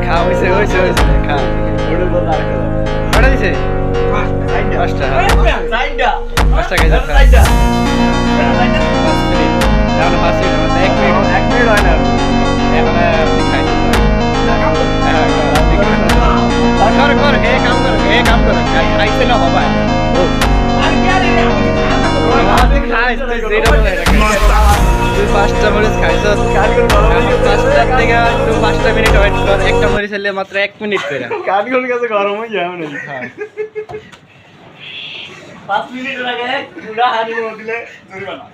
খা হইছে হইছে হইছে খা কটা দিছে পাঁচটা পাঁচটা খাইছে এখন 5 মিনিট এক মিনিট হয় না এখন খাইছে কর কর হে কাম কর খাইছে না বাবা তুই 5টা মরিচ খাইছ 5টা থেকে তুই 5টা মিনিট ওয়েট কর একটা মরিচ হলে মাত্র 1 মিনিট করে কাঠগুলোর কাছে গরম হয়ে যায় না 5 মিনিট লাগে পুরা হাড়ি দিলে জরিমানা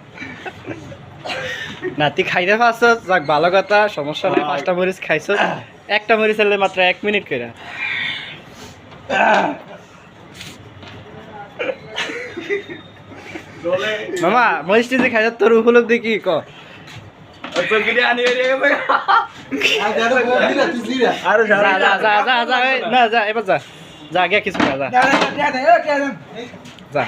না তুই খাইতে পারছ যাক ভালো কথা সমস্যা নাই 5টা মরিচ খাইছ একটা মরিচ হলে মাত্র 1 মিনিট করে মামা মরিচটি যে খাইছ তোর উপলব্ধি কি ক যা এবার যা যা গিয়া কিছু না যা